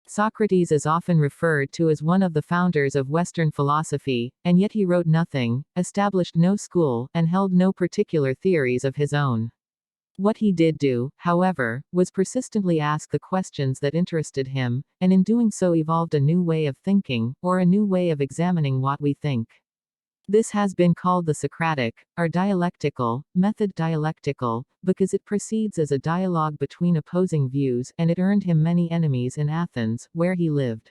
Socrates is often referred to as one of the founders of Western philosophy, and yet he wrote nothing, established no school, and held no particular theories of his own. What he did do, however, was persistently ask the questions that interested him, and in doing so evolved a new way of thinking, or a new way of examining what we think. This has been called the Socratic, or dialectical, method dialectical, because it proceeds as a dialogue between opposing views, and it earned him many enemies in Athens, where he lived.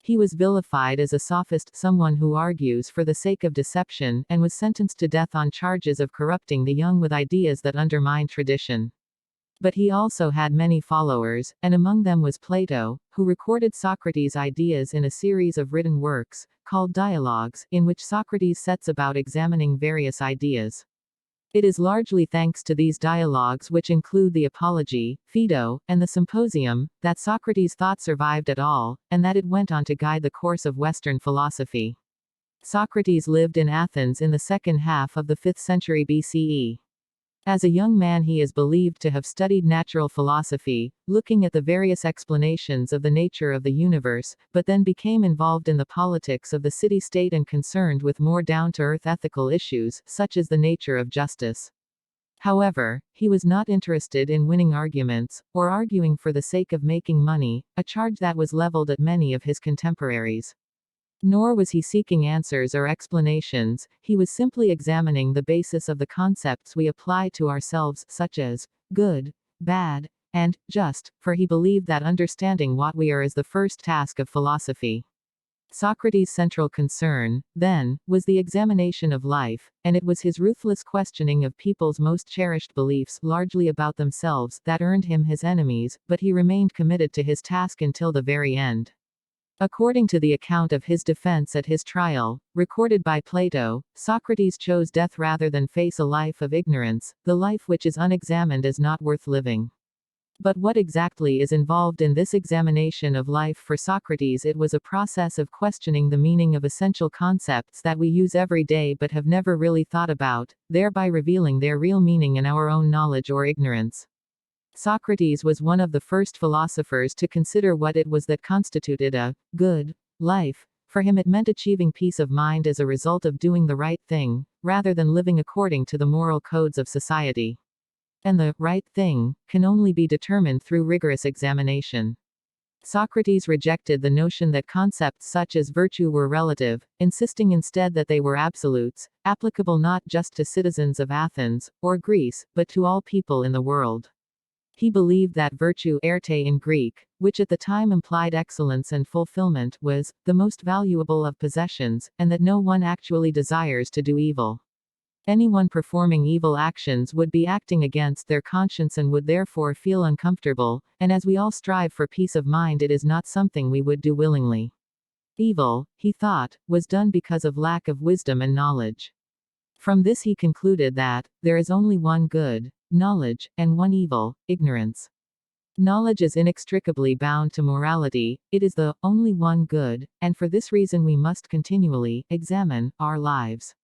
He was vilified as a sophist, someone who argues for the sake of deception, and was sentenced to death on charges of corrupting the young with ideas that undermine tradition. But he also had many followers, and among them was Plato, who recorded Socrates' ideas in a series of written works, called dialogues, in which Socrates sets about examining various ideas. It is largely thanks to these dialogues, which include the Apology, Phaedo, and the Symposium, that Socrates' thought survived at all, and that it went on to guide the course of Western philosophy. Socrates lived in Athens in the second half of the 5th century BCE. As a young man he is believed to have studied natural philosophy, looking at the various explanations of the nature of the universe, but then became involved in the politics of the city-state and concerned with more down-to-earth ethical issues, such as the nature of justice. However, he was not interested in winning arguments, or arguing for the sake of making money, a charge that was leveled at many of his contemporaries. Nor was he seeking answers or explanations, he was simply examining the basis of the concepts we apply to ourselves, such as good, bad, and just, for he believed that understanding what we are is the first task of philosophy. Socrates' central concern, then, was the examination of life, and it was his ruthless questioning of people's most cherished beliefs, largely about themselves, that earned him his enemies, but he remained committed to his task until the very end. According to the account of his defense at his trial, recorded by Plato, Socrates chose death rather than face a life of ignorance. The life which is unexamined is not worth living. But what exactly is involved in this examination of life for Socrates? It was a process of questioning the meaning of essential concepts that we use every day but have never really thought about, thereby revealing their real meaning in our own knowledge or ignorance. Socrates was one of the first philosophers to consider what it was that constituted a good life. For him it meant achieving peace of mind as a result of doing the right thing, rather than living according to the moral codes of society. And the right thing can only be determined through rigorous examination. Socrates rejected the notion that concepts such as virtue were relative, insisting instead that they were absolutes, applicable not just to citizens of Athens or Greece, but to all people in the world. He believed that virtue, erte in Greek, which at the time implied excellence and fulfillment, was the most valuable of possessions, and that no one actually desires to do evil. Anyone performing evil actions would be acting against their conscience and would therefore feel uncomfortable, and as we all strive for peace of mind, it is not something we would do willingly. Evil, he thought, was done because of lack of wisdom and knowledge. From this he concluded that there is only one good, knowledge, and one evil, ignorance. Knowledge is inextricably bound to morality, it is the only one good, and for this reason we must continually examine our lives.